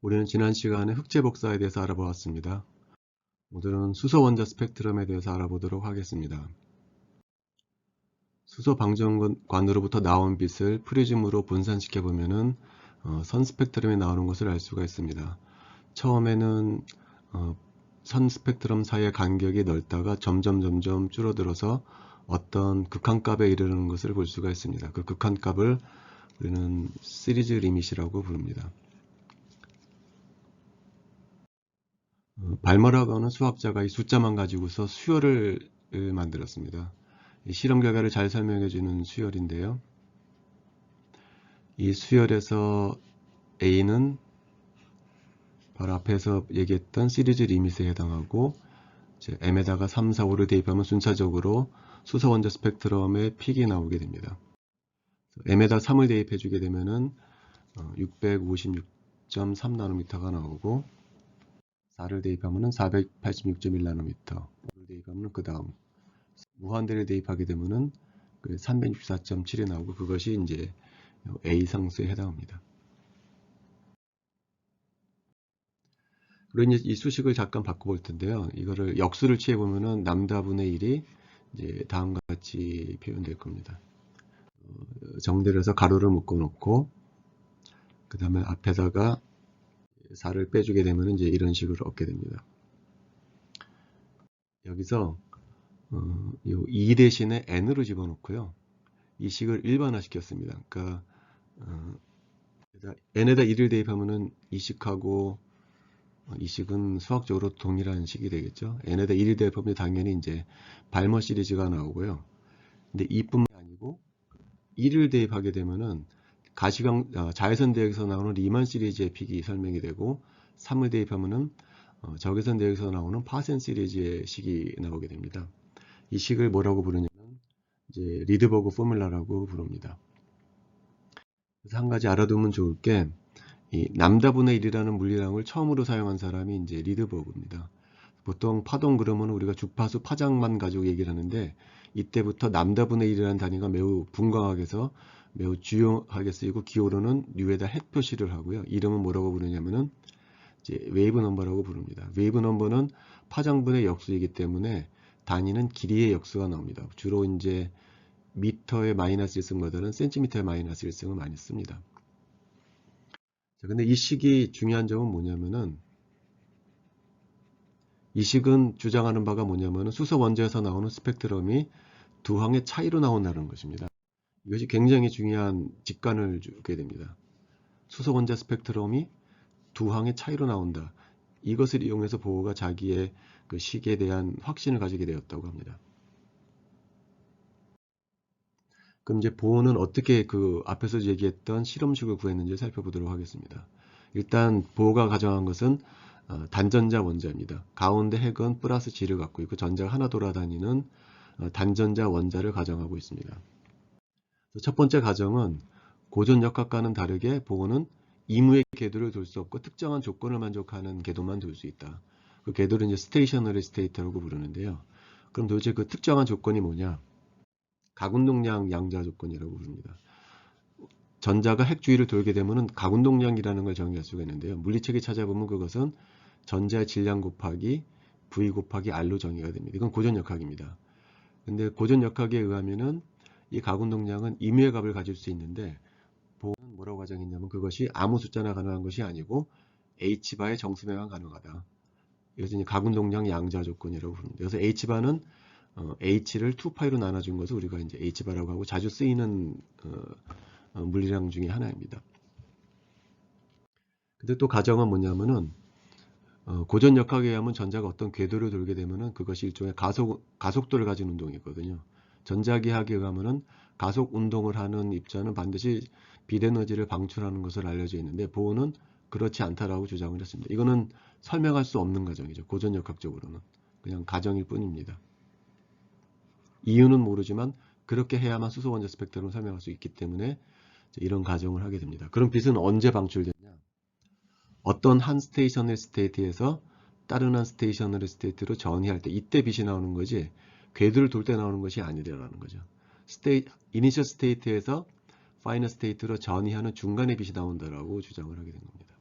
우리는 지난 시간에 흑제 복사에 대해서 알아보았습니다. 오늘은 수소 원자 스펙트럼에 대해서 알아보도록 하겠습니다. 수소 방정관으로부터 나온 빛을 프리즘으로 분산시켜 보면은 선 스펙트럼이 나오는 것을 알 수가 있습니다. 처음에는 선 스펙트럼 사이의 간격이 넓다가 점점 줄어들어서 어떤 극한값에 이르는 것을 볼 수가 있습니다. 그 극한값을 우리는 시리즈 리밋이라고 부릅니다. 발머라고 하는 수학자가 이 숫자만 가지고서 수열을 만들었습니다. 이 실험 결과를 잘 설명해 주는 수열인데요. 이 수열에서 A는 바로 앞에서 얘기했던 시리즈 리밋에 해당하고 M에다가 3, 4, 5를 대입하면 순차적으로 수소 원자 스펙트럼의 픽이 나오게 됩니다. M에다 3을 대입해 주게 되면은 656.3나노미터가 나오고 4를 대입하면 486.1나노미터, 5를 대입하면 그 다음 무한대를 대입하게 되면은 364.7이 나오고 그것이 이제 A 상수에 해당합니다. 그리고 이제 이 수식을 잠깐 바꿔볼 텐데요. 이거를 역수를 취해 보면은 람다분의 1이 이제 다음과 같이 표현될 겁니다. 정대를 해서 가로를 묶어 놓고 그 다음에 앞에다가 4를 빼주게 되면 이제 이런 식으로 얻게 됩니다. 여기서 이 2 대신에 n으로 집어넣고요. 이 식을 일반화 시켰습니다. 그러니까 n에다 1을 대입하면은 이 식하고 이 식은 수학적으로 동일한 식이 되겠죠. n에다 1을 대입하면 당연히 이제 발머 시리즈가 나오고요. 근데 이뿐만 아니고 1을 대입하게 되면은 자외선 대역에서 나오는 리만 시리즈의 픽이 설명이 되고 3을 대입하면은 적외선 대역에서 나오는 파센 시리즈의 식이 나오게 됩니다. 이 식을 뭐라고 부르냐면 이제 리드버그 포뮬라라고 부릅니다. 그래서 한 가지 알아두면 좋을 게 이 람다분의 1이라는 물리량을 처음으로 사용한 사람이 이제 리드버그입니다. 보통 파동 그러면 우리가 주파수 파장만 가지고 얘기를 하는데 이때부터 람다분의 1이라는 단위가 매우 분광학에서 매우 주요하게 쓰이고 기호로는 U에다 헷 표시를 하고요. 이름은 뭐라고 부르냐면은 이제 웨이브 넘버라고 부릅니다. 웨이브 넘버는 파장분의 역수이기 때문에 단위는 길이의 역수가 나옵니다. 주로 이제 미터의 마이너스 1승보다는 센티미터의 마이너스 1승을 많이 씁니다. 자, 근데 이 식이 중요한 점은 뭐냐면은 이 식은 주장하는 바가 뭐냐면은 수소 원자에서 나오는 스펙트럼이 두 항의 차이로 나온다는 것입니다. 이것이 굉장히 중요한 직관을 주게 됩니다. 수소 원자 스펙트럼이 두 항의 차이로 나온다. 이것을 이용해서 보호가 자기의 그 식에 대한 확신을 가지게 되었다고 합니다. 그럼 이제 보호는 어떻게 그 앞에서 얘기했던 실험식을 구했는지 살펴보도록 하겠습니다. 일단 보호가 가정한 것은 단전자 원자입니다. 가운데 핵은 플러스 G를 갖고 있고 전자가 하나 돌아다니는 단전자 원자를 가정하고 있습니다. 첫 번째 가정은 고전역학과는 다르게 보호는 이무의 궤도를 돌 수 없고 특정한 조건을 만족하는 궤도만 돌 수 있다. 그 궤도를 이제 스테이셔너리 스테이트라고 부르는데요. 그럼 도대체 그 특정한 조건이 뭐냐? 가운동량 양자 조건이라고 부릅니다. 전자가 핵 주위를 돌게 되면은 가운동량이라는 걸 정의할 수가 있는데요. 물리책에 찾아보면 그것은 전자의 질량 곱하기 V 곱하기 R로 정의가 됩니다. 이건 고전역학입니다. 근데 고전역학에 의하면은 이 가운동량은 임의의 값을 가질 수 있는데 보호는 뭐라고 가정했냐면 그것이 아무 숫자나 가능한 것이 아니고 H바의 정수매만 가능하다. 이것은 이제 가운동량 양자 조건이라고 부릅니다. 그래서 H바는 H를 2파이로 나눠준 것을 우리가 이제 H바라고 하고 자주 쓰이는 물리량 중에 하나입니다. 근데 또 가정은 뭐냐면은 고전역학에 의하면 전자가 어떤 궤도를 돌게 되면은 그것이 일종의 가속도를 가진 운동이거든요. 전자기하학에 의하면은 가속 운동을 하는 입자는 반드시 빛에너지를 방출하는 것을 알려져 있는데 보호는 그렇지 않다라고 주장을 했습니다. 이거는 설명할 수 없는 가정이죠. 고전역학적으로는 그냥 가정일 뿐입니다. 이유는 모르지만 그렇게 해야만 수소 원자 스펙트럼을 설명할 수 있기 때문에 이런 가정을 하게 됩니다. 그럼 빛은 언제 방출되냐? 어떤 한 스테이셔너리 스테이트에서 다른 한 스테이셔너리 스테이트로 전이할 때 이때 빛이 나오는 거지 궤도를 돌 때 나오는 것이 아니라는 거죠. 이니셜 스테이트에서 파이널 스테이트로 전이하는 중간에 빛이 나온다라고 주장을 하게 된 겁니다.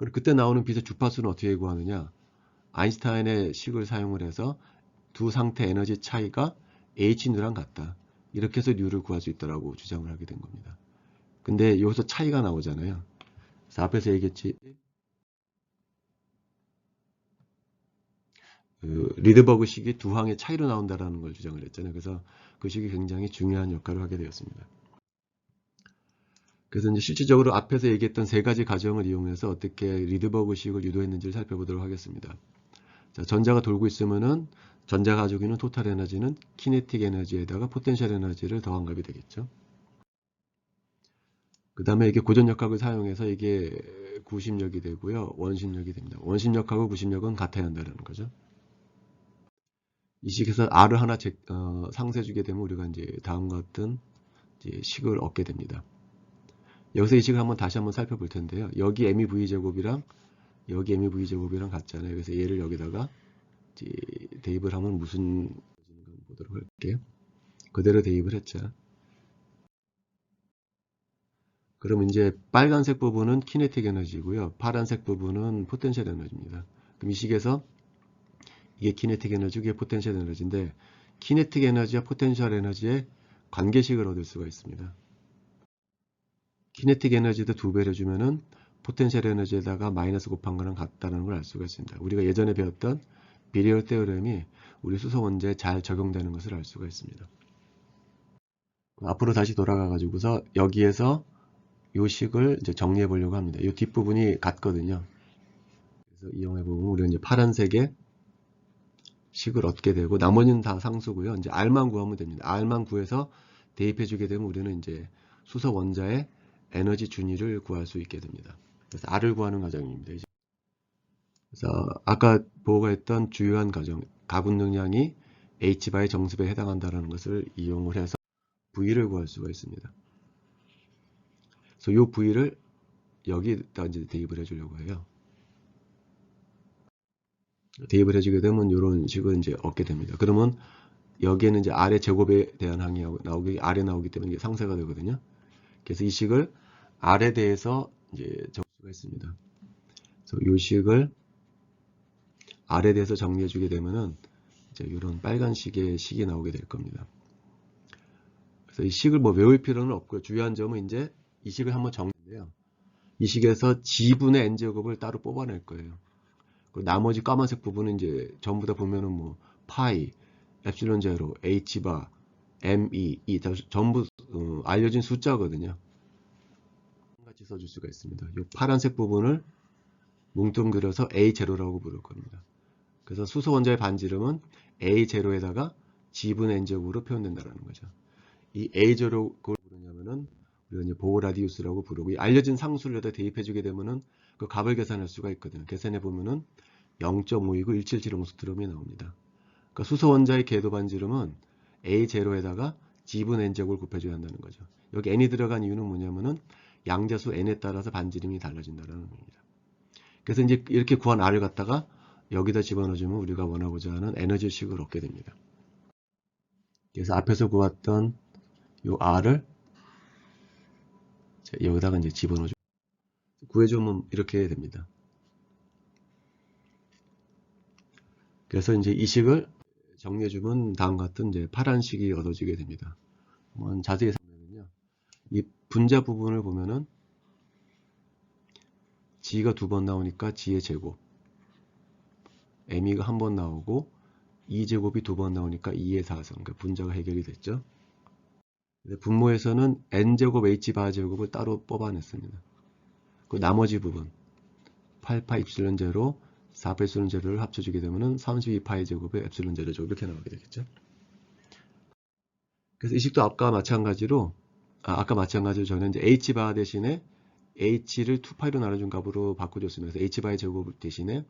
그리고 그때 나오는 빛의 주파수는 어떻게 구하느냐? 아인슈타인의 식을 사용을 해서 두 상태 에너지 차이가 h누랑 같다. 이렇게 해서 류를 구할 수 있다고 주장을 하게 된 겁니다. 근데 여기서 차이가 나오잖아요. 그래서 앞에서 얘기했지. 그 리드버그 식이 두 항의 차이로 나온다라는 걸 주장을 했잖아요. 그래서 그 식이 굉장히 중요한 역할을 하게 되었습니다. 그래서 이제 실질적으로 앞에서 얘기했던 세 가지 과정을 이용해서 어떻게 리드버그 식을 유도했는지를 살펴보도록 하겠습니다. 자, 전자가 돌고 있으면은 전자가 가지고 있는 토탈 에너지는 키네틱 에너지에다가 포텐셜 에너지를 더한 값이 되겠죠. 그 다음에 이게 고전역학을 사용해서 이게 구심력이 되고요. 원심력이 됩니다. 원심력하고 구심력은 같아야 한다는 거죠. 이 식에서 R을 하나 상쇄주게 되면 우리가 이제 다음과 같은 이제 식을 얻게 됩니다. 여기서 이 식을 다시 한번 살펴볼 텐데요. 여기 MEV 제곱이랑 여기 MEV 제곱이랑 같잖아요. 그래서 얘를 여기다가 대입을 하면 무슨 보도록 할게요. 그대로 대입을 했죠. 그럼 이제 빨간색 부분은 키네틱 에너지고요. 파란색 부분은 포텐셜 에너지입니다. 그럼 이 식에서 이게 키네틱 에너지, 이게 포텐셜 에너지인데 키네틱 에너지와 포텐셜 에너지의 관계식을 얻을 수가 있습니다. 키네틱 에너지도 2배를 해주면은 포텐셜 에너지에다가 마이너스 곱한 거랑 같다는 걸 알 수가 있습니다. 우리가 예전에 배웠던 비리얼 테오렘이 우리 수소 원자에 잘 적용되는 것을 알 수가 있습니다. 앞으로 다시 돌아가 가지고서 여기에서 요 식을 이제 정리해 보려고 합니다. 이 뒷부분이 같거든요. 그래서 이용해 보면 우리가 이제 파란색의 식을 얻게 되고 나머지는 다 상수고요. 이제 R만 구하면 됩니다. R만 구해서 대입해 주게 되면 우리는 이제 수소 원자의 에너지 준위를 구할 수 있게 됩니다. 그래서 R을 구하는 과정입니다. 그래서 아까 보고가 했던 주요한 과정, 가분 능량이 H바의 정습에 해당한다는 것을 이용을 해서 V를 구할 수가 있습니다. 그래서 이 V를 여기다 이제 대입을 해주려고 해요. 대입을 해주게 되면 이런 식을 이제 얻게 됩니다. 그러면 여기에는 이제 R의 제곱에 대한 항이 R에 나오기 때문에 이게 상쇄가 되거든요. 그래서 이 식을 R에 대해서 이제 적을 수가 있습니다. 그래서 이 식을 R에 대해서 정리해 주게 되면은 이제 이런 빨간식의 식이 나오게 될 겁니다. 그래서 이 식을 뭐 외울 필요는 없고요. 중요한 점은 이제 이 식을 한번 정리해요. 이 식에서 G분의 N제곱을 따로 뽑아낼 거예요. 그리고 나머지 까만색 부분은 이제 전부 다 보면은 뭐 파이, 엡실론 제로, H바, ME, E 다 전부 알려진 숫자거든요. 같이 써줄 수가 있습니다. 이 파란색 부분을 뭉뚱그려서 A0라고 부를 겁니다. 그래서 수소 원자의 반지름은 A0에다가 G분의 N제곱으로 표현된다는 거죠. 이 A0를 부르냐면은 우리가 이제 보호 라디우스라고 부르고 이 알려진 상수를 여기다 대입해주게 되면은 그 값을 계산할 수가 있거든요. 계산해 보면은 0.5이고 1775옹스트럼이 나옵니다. 그러니까 수소 원자의 궤도 반지름은 A0에다가 G분의 N제곱을 곱해줘야 한다는 거죠. 여기 N이 들어간 이유는 뭐냐면은 양자수 N에 따라서 반지름이 달라진다는 겁니다. 그래서 이제 이렇게 구한 R을 갖다가 여기다 집어넣어주면 우리가 원하고자 하는 에너지식을 얻게 됩니다. 그래서 앞에서 구했던 이 R을 여기다가 이제 집어넣어주고 구해주면 이렇게 됩니다. 그래서 이제 이 식을 정리해주면 다음과 같은 이제 파란식이 얻어지게 됩니다. 한번 자세히 보면요. 이 분자 부분을 보면은 G가 2번 나오니까 G의 제곱, ME가 1번 나오고 2제곱이 2번 나오니까 2의 4성, 그러니까 분자가 해결이 됐죠. 분모에서는 N제곱 H바 제곱을 따로 뽑아냈습니다. 그 나머지 부분 8파 입실론 제로, 4파 입실론 제로를 합쳐주게 되면은 32파의 제곱에 엡실론 제로 제곱 이렇게 나오게 되겠죠. 그래서 이 식도 아까 마찬가지로 저는 이제 H바 대신에 H를 2파이로 나눠준 값으로 바꿔줬으면서 H바의 제곱 대신에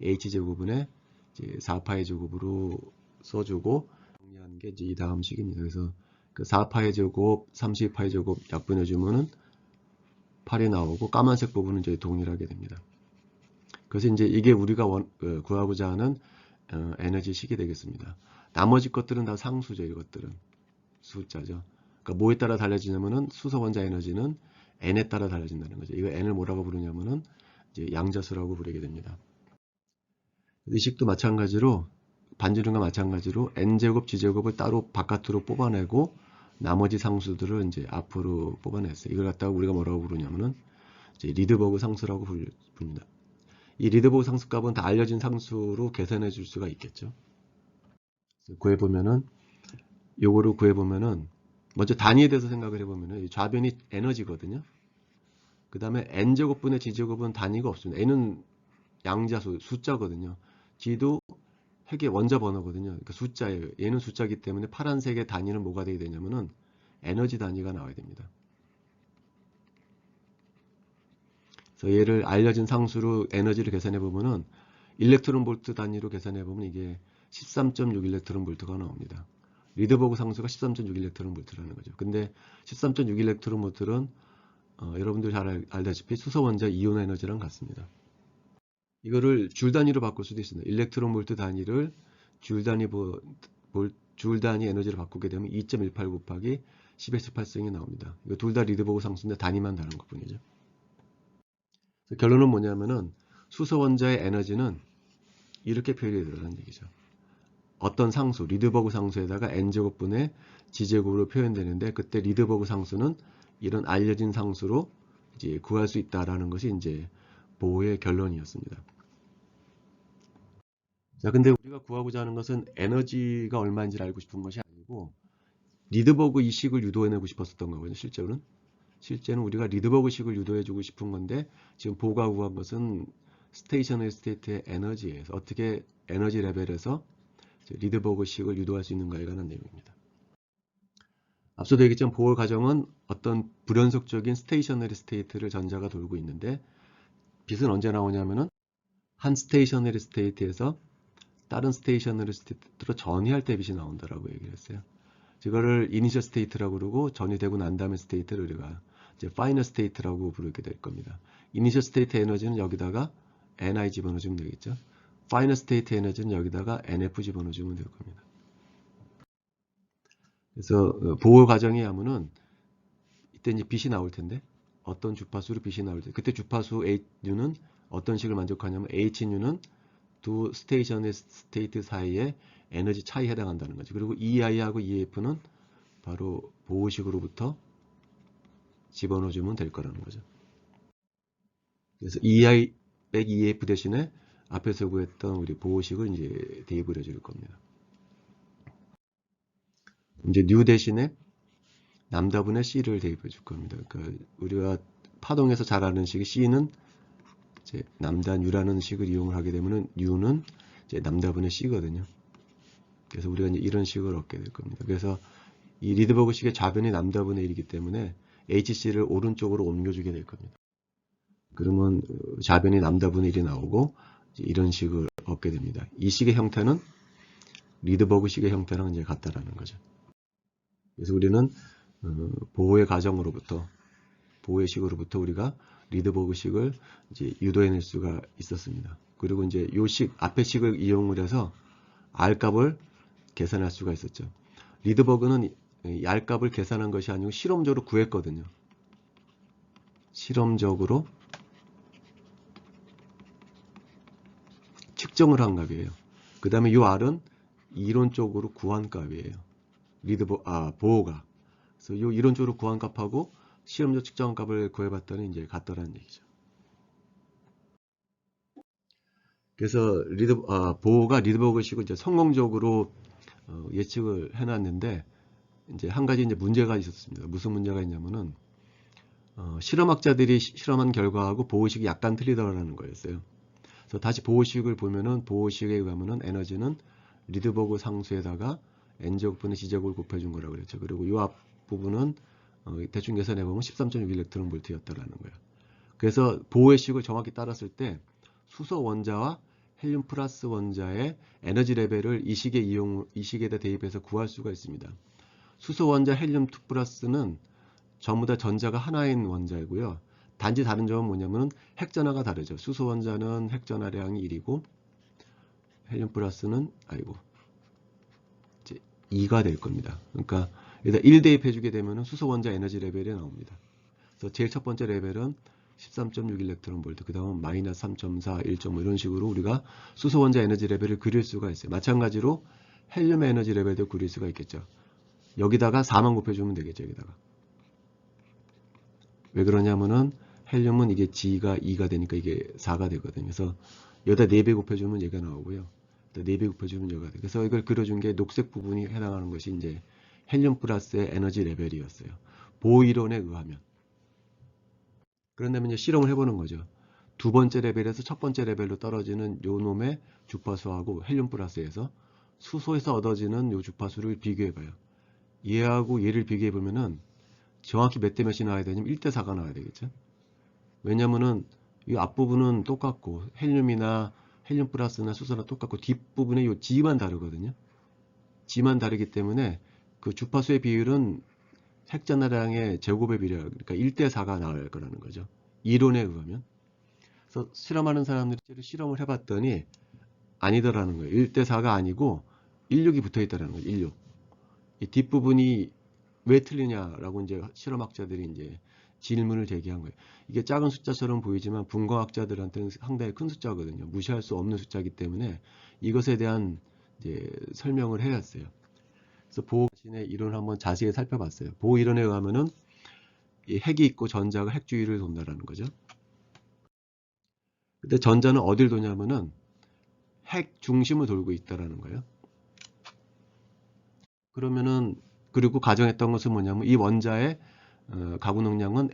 H제곱분의 4파의 제곱으로 써주고 정리한 게 이제 이 다음 식입니다. 그래서 그 4파의 제곱, 32파의 제곱 약분해주면은 8이 나오고 까만색 부분은 이제 동일하게 됩니다. 그래서 이제 이게 우리가 구하고자 하는 에너지식이 되겠습니다. 나머지 것들은 다 상수죠. 이것들은 숫자죠. 그러니까 뭐에 따라 달라지냐면은 수소 원자 에너지는 N에 따라 달라진다는 거죠. 이거 N을 뭐라고 부르냐면은 이제 양자수라고 부르게 됩니다. 이 식도 마찬가지로 반지름과 마찬가지로 n제곱, g제곱을 따로 바깥으로 뽑아내고 나머지 상수들을 이제 앞으로 뽑아냈어요. 이걸 갖다가 우리가 뭐라고 부르냐면은 이제 리드버그 상수라고 부릅니다. 이 리드버그 상수값은 다 알려진 상수로 계산해 줄 수가 있겠죠. 구해보면은 요거를 구해보면은 먼저 단위에 대해서 생각을 해보면은 좌변이 에너지거든요. 그 다음에 n제곱분의 g제곱은 단위가 없습니다. n은 양자수, 숫자거든요. g도 핵의 원자 번호거든요. 그러니까 숫자예요. 얘는 숫자이기 때문에 파란색의 단위는 뭐가 되게 되냐면은 에너지 단위가 나와야 됩니다. 그래서 얘를 알려진 상수로 에너지를 계산해 보면은 일렉트론 볼트 단위로 계산해 보면 이게 13.6 일렉트론 볼트가 나옵니다. 리드버그 상수가 13.6 일렉트론 볼트라는 거죠. 근데 13.6 일렉트론 볼트는 여러분들 잘 알다시피 수소 원자 이온 에너지랑 같습니다. 이거를 줄 단위로 바꿀 수도 있습니다. 일렉트론 볼트 단위를 줄 단위 에너지로 바꾸게 되면 2.18 곱하기 10의 18승이 나옵니다. 이거 둘 다 리드버그 상수인데 단위만 다른 것 뿐이죠. 결론은 뭐냐면은 수소 원자의 에너지는 이렇게 표현이 되는 얘기죠. 어떤 상수, 리드버그 상수에다가 n제곱분의 g제곱으로 표현되는데 그때 리드버그 상수는 이런 알려진 상수로 이제 구할 수 있다라는 것이 이제 보호의 결론이었습니다. 자, 근데 우리가 구하고자 하는 것은 에너지가 얼마인지를 알고 싶은 것이 아니고 리드버그 이 식을 유도해내고 싶었던 거거든요. 실제는 우리가 리드버그 식을 유도해주고 싶은 건데 지금 보호가 구한 것은 스테이셔너리 스테이트의 에너지에서 어떻게 에너지 레벨에서 리드버그 식을 유도할 수 있는가에 관한 내용입니다. 앞서도 얘기했지만 보호 과정은 어떤 불연속적인 스테이셔너리 스테이트를 전자가 돌고 있는데 빛은 언제 나오냐면은 한 스테이셔너리 스테이트에서 다른 스테이셔너리 스테이트로 전이할 때 빛이 나온다라고 얘기를 했어요. 이거를 이니셜 스테이트라고 그러고 전이되고 난 다음에 스테이트를 우리가 이제 파이널 스테이트라고 부르게 될 겁니다. 이니셜 스테이트 에너지는 여기다가 ni 집어넣어주면 되겠죠. 파이널 스테이트 에너지는 여기다가 nf 집어넣어주면 될 겁니다. 그래서 보호 과정에 하면은 이때 이제 빛이 나올 텐데 어떤 주파수로 빛이 나올 때 그때 주파수 H뉴는 어떤 식을 만족하냐면 H뉴는 두 스테이션의 스테이트 사이의 에너지 차이에 해당한다는 거죠. 그리고 EI하고 EF는 바로 보호식으로부터 집어넣어주면 될 거라는 거죠. 그래서 EI 빼기 EF 대신에 앞에서 구했던 우리 보호식을 이제 대입을 해줄 겁니다. 이제 뉴 대신에 남다분의 C를 대입해 줄 겁니다. 그러니까 우리가 파동에서 잘 아는 식이 C는 이제 남단 U라는 식을 이용을 하게 되면은 U는 이제 남다분의 C거든요. 그래서 우리가 이제 이런 식을 얻게 될 겁니다. 그래서 이 리드버그 식의 좌변이 남다분의 1이기 때문에 HC를 오른쪽으로 옮겨주게 될 겁니다. 그러면 좌변이 남다분의 1이 나오고 이런 식을 얻게 됩니다. 이 식의 형태는 리드버그 식의 형태랑 이제 같다라는 거죠. 그래서 우리는 보호의 과정으로부터 보호의 식으로부터 우리가 리드버그 식을 이제 유도해낼 수가 있었습니다. 그리고 이제 요 식 앞에 식을 이용을 해서 R 값을 계산할 수가 있었죠. 리드버그는 이 R 값을 계산한 것이 아니고 실험적으로 구했거든요. 실험적으로 측정을 한 값이에요. 그 다음에 이 R은 이론적으로 구한 값이에요. 보호가. 그래서 이 이론적으로 구한 값하고 실험적 측정 값을 구해봤더니 이제 같더라는 얘기죠. 그래서 보호가 리드버그 식을 이제 성공적으로 예측을 해놨는데 이제 한 가지 이제 문제가 있었습니다. 무슨 문제가 있냐면은 실험학자들이 실험한 결과하고 보호식이 약간 틀리더라는 거였어요. 그래서 다시 보호식을 보면은 보호식에 의하면은 에너지는 리드버그 상수에다가 n제곱분의 g제곱을 곱해준 거라고 그랬죠. 그리고 이 앞부분은 대충 계산해 보면 13.6 일렉트론 볼트였다라는 거예요. 그래서 보호의 식을 정확히 따랐을 때 수소 원자와 헬륨 플러스 원자의 에너지 레벨을 이 식에다 대입해서 구할 수가 있습니다. 수소 원자 헬륨 2 플러스는 전부 다 전자가 하나인 원자이고요. 단지 다른 점은 뭐냐면 핵전하가 다르죠. 수소 원자는 핵전하량이 1이고 헬륨 플러스는 이제 2가 될 겁니다. 그러니까 여기다 1 대입해 주게 되면 수소 원자 에너지 레벨이 나옵니다. 그래서 제일 첫 번째 레벨은 13.6 일렉트론 볼트, 그 다음 마이너스 3.4, 1.5 이런 식으로 우리가 수소 원자 에너지 레벨을 그릴 수가 있어요. 마찬가지로 헬륨의 에너지 레벨도 그릴 수가 있겠죠. 여기다가 4만 곱해주면 되겠죠. 여기다가. 왜 그러냐면은 헬륨은 이게 G가 2가 되니까 이게 4가 되거든요. 그래서 여기다 4배 곱해주면 얘가 나오고요. 4배 곱해주면 여기가 돼요. 그래서 이걸 그려준 게 녹색 부분이 해당하는 것이 이제 헬륨 플러스의 에너지 레벨이었어요. 보호 이론에 의하면. 그런다면 이제 실험을 해보는 거죠. 두 번째 레벨에서 첫 번째 레벨로 떨어지는 요 놈의 주파수하고 헬륨 플러스에서 수소에서 얻어지는 요 주파수를 비교해봐요. 얘하고 얘를 비교해보면은 정확히 몇 대 몇이 나와야 되냐면 1대 4가 나와야 되겠죠. 왜냐면은 이 앞부분은 똑같고 헬륨이나 헬륨 플러스나 수소나 똑같고 뒷부분에 요 G만 다르거든요. G만 다르기 때문에 그 주파수의 비율은 핵전하량의 제곱의 비례, 그러니까 1대 4가 나올 거라는 거죠. 이론에 의하면. 그래서 실험하는 사람들이 실험을 해봤더니 아니더라는 거예요. 1대 4가 아니고 16이 붙어 있다라는 거예요. 16. 이 뒷부분이 왜 틀리냐라고 이제 실험학자들이 이제 질문을 제기한 거예요. 이게 작은 숫자처럼 보이지만 분광학자들한테는 상당히 큰 숫자거든요. 무시할 수 없는 숫자이기 때문에 이것에 대한 이제 설명을 해야 했어요. 그래서 보호 자신의 이론을 한번 자세히 살펴봤어요. 보호 이론에 의하면은 이 핵이 있고 전자가 핵 주위를 돈다라는 거죠. 근데 전자는 어딜 도냐면은 핵 중심을 돌고 있다라는 거예요. 그러면은 그리고 가정했던 것은 뭐냐면 이 원자의 가구 능량은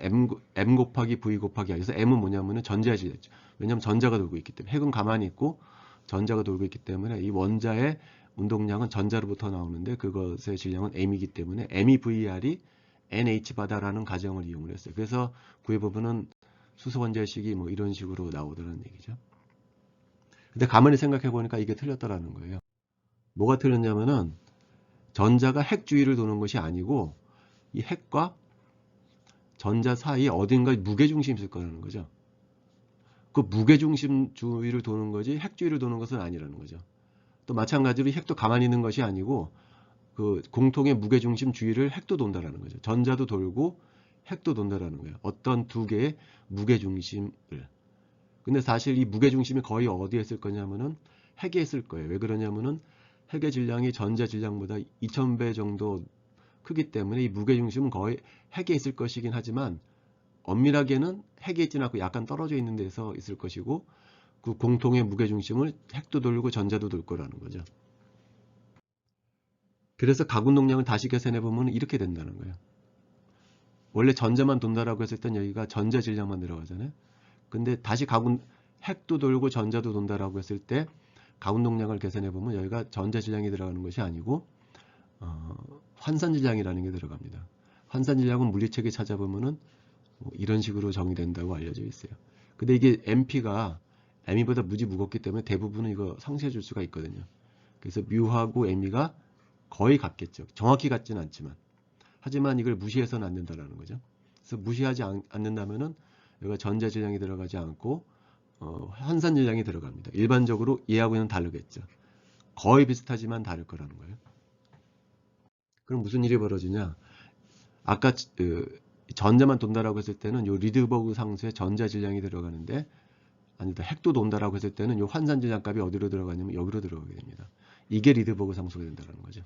M 곱하기 V 곱하기 I. 그래서 M은 뭐냐면은 전자의 질량이죠. 왜냐하면 전자가 돌고 있기 때문에 핵은 가만히 있고 전자가 돌고 있기 때문에 이 원자의 운동량은 전자로부터 나오는데 그것의 질량은 M이기 때문에 MEVR이 NH바다라는 가정을 이용을 했어요. 그래서 구의 부분은 수소 원자식이 뭐 이런 식으로 나오더라는 얘기죠. 근데 가만히 생각해 보니까 이게 틀렸다라는 거예요. 뭐가 틀렸냐면은 전자가 핵 주위를 도는 것이 아니고 이 핵과 전자 사이에 어딘가 무게중심이 있을 거라는 거죠. 그 무게중심 주위를 도는 거지 핵 주위를 도는 것은 아니라는 거죠. 또 마찬가지로 핵도 가만히 있는 것이 아니고 그 공통의 무게중심 주위를 핵도 돈다라는 거죠. 전자도 돌고 핵도 돈다라는 거예요. 어떤 두 개의 무게중심을. 근데 사실 이 무게중심이 거의 어디에 있을 거냐면은 핵에 있을 거예요. 왜 그러냐면은 핵의 질량이 전자 질량보다 2000배 정도 크기 때문에 이 무게중심은 거의 핵에 있을 것이긴 하지만 엄밀하게는 핵에 있지는 않고 약간 떨어져 있는 데서 있을 것이고 그 공통의 무게중심을 핵도 돌고 전자도 돌 거라는 거죠. 그래서 가군동량을 다시 계산해 보면 이렇게 된다는 거예요. 원래 전자만 돈다라고 했을 땐 여기가 전자 질량만 들어가잖아요. 근데 다시 핵도 돌고 전자도 돈다라고 했을 때 가운동량을 계산해 보면 여기가 전자 질량이 들어가는 것이 아니고 환산 질량이라는 게 들어갑니다. 환산 질량은 물리책에 찾아보면은 뭐 이런 식으로 정의된다고 알려져 있어요. 근데 이게 MP가 ME보다 무지 무겁기 때문에 대부분은 이거 상쇄해 줄 수가 있거든요. 그래서 뮤하고 ME가 거의 같겠죠. 정확히 같지는 않지만. 하지만 이걸 무시해서는 안 된다는 거죠. 그래서 무시하지 않는다면은 여기가 전자 질량이 들어가지 않고 환산 질량이 들어갑니다. 일반적으로 얘하고는 다르겠죠. 거의 비슷하지만 다를 거라는 거예요. 그럼 무슨 일이 벌어지냐? 아까 전자만 돈다라고 했을 때는 요 리드버그 상수에 전자 질량이 들어가는데 아니다. 핵도 돈다라고 했을 때는 요 환산 질량 값이 어디로 들어가냐면 여기로 들어가게 됩니다. 이게 리드버그 상수가 된다는 거죠.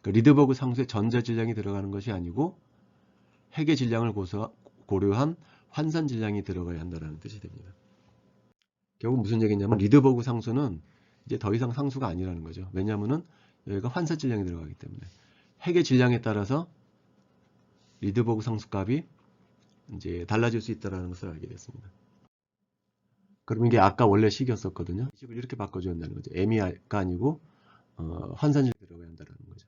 그러니까 리드버그 상수에 전자 질량이 들어가는 것이 아니고 핵의 질량을 고려한 환산 질량이 들어가야 한다는 뜻이 됩니다. 결국 무슨 얘기냐면 리드버그 상수는 이제 더 이상 상수가 아니라는 거죠. 왜냐하면은 여기가 환산 질량이 들어가기 때문에 핵의 질량에 따라서 리드버그 상수값이 이제 달라질 수 있다는 것을 알게 됐습니다. 그럼 이게 아까 원래 식이었었거든요. 이 식을 이렇게 바꿔줘야 한다는 거죠. ME가 아니고 환산 질량이 들어가야 한다는 거죠.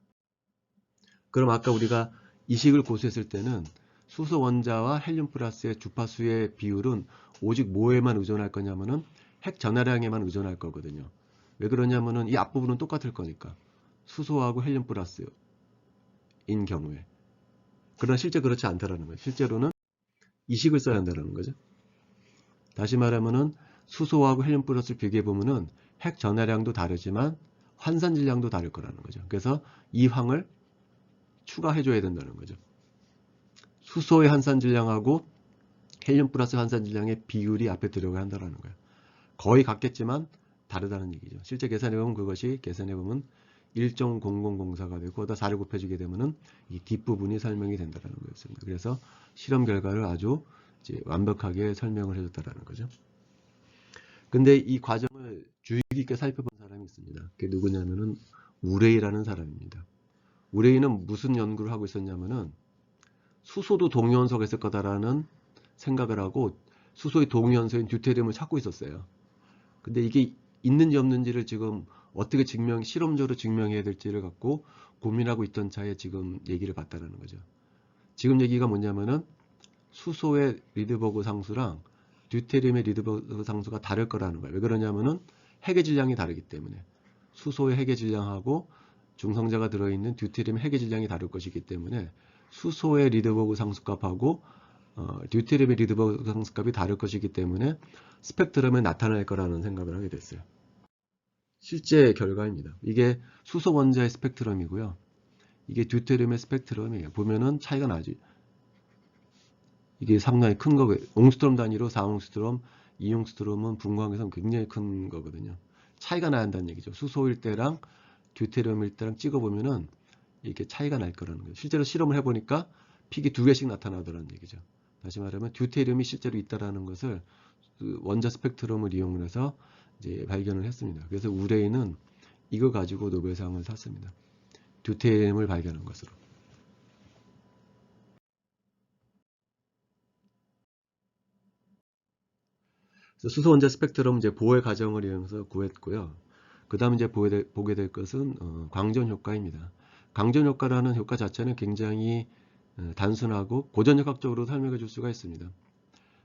그럼 아까 우리가 이 식을 고수했을 때는 수소 원자와 헬륨 플러스의 주파수의 비율은 오직 뭐에만 의존할 거냐면은 핵 전하량에만 의존할 거거든요. 왜 그러냐면은 이 앞부분은 똑같을 거니까. 수소하고 헬륨 플러스인 경우에. 그러나 실제 그렇지 않다라는 거예요. 실제로는 이 식을 써야 한다는 거죠. 다시 말하면은 수소하고 헬륨 플러스를 비교해 보면은 핵 전하량도 다르지만 환산 질량도 다를 거라는 거죠. 그래서 이 항을 추가해 줘야 된다는 거죠. 수소의 환산 질량하고 헬륨 플러스 환산 질량의 비율이 앞에 들어가야 한다는 거예요. 거의 같겠지만 다르다는 얘기죠. 실제 계산해보면 그것이 계산해보면 1.0004가 되고 거기다 4를 곱해주게 되면은 이 뒷부분이 설명이 된다는 거였습니다. 그래서 실험 결과를 아주 이제 완벽하게 설명을 해줬다는 거죠. 근데 이 과정을 주의 깊게 살펴본 사람이 있습니다. 그게 누구냐면은 우레이라는 사람입니다. 우레이는 무슨 연구를 하고 있었냐면은 수소도 동위원소가 있을 거다라는 생각을 하고 수소의 동위원소인 듀테리움을 찾고 있었어요. 근데 이게 있는지 없는지를 지금 어떻게 실험적으로 증명해야 될지를 갖고 고민하고 있던 차에 지금 얘기를 봤다는 거죠. 지금 얘기가 뭐냐면은 수소의 리드버그 상수랑 듀테리움의 리드버그 상수가 다를 거라는 거예요. 왜 그러냐면은 핵의 질량이 다르기 때문에. 수소의 핵의 질량하고 중성자가 들어있는 듀테리움의 핵의 질량이 다를 것이기 때문에 수소의 리드버그 상수값하고 듀테리움의 리드버그 상수값이 다를 것이기 때문에 스펙트럼에 나타날 거라는 생각을 하게 됐어요. 실제 결과입니다. 이게 수소 원자의 스펙트럼이고요. 이게 듀테리움의 스펙트럼이에요. 보면은 차이가 나지. 이게 상당히 큰 거고요. 옹스트롬 단위로 4옹스트롬, 2옹스트롬은 분광에서는 굉장히 큰 거거든요. 차이가 나야 한다는 얘기죠. 수소일 때랑 듀테리움일 때랑 찍어보면은 이렇게 차이가 날 거라는 거예요. 실제로 실험을 해보니까 픽이 2개씩 나타나더라는 얘기죠. 다시 말하면 듀테리움이 실제로 있다라는 것을 그 원자 스펙트럼을 이용해서 이제 발견을 했습니다. 그래서 우레이는 이거 가지고 노벨상을 탔습니다. 듀테리움을 발견한 것으로. 수소 원자 스펙트럼 이제 보헤 과정을 이용해서 구했고요. 그 다음 이제 보게 될 것은 광전 효과입니다. 광전 효과라는 효과 자체는 굉장히 단순하고 고전역학적으로 설명해 줄 수가 있습니다.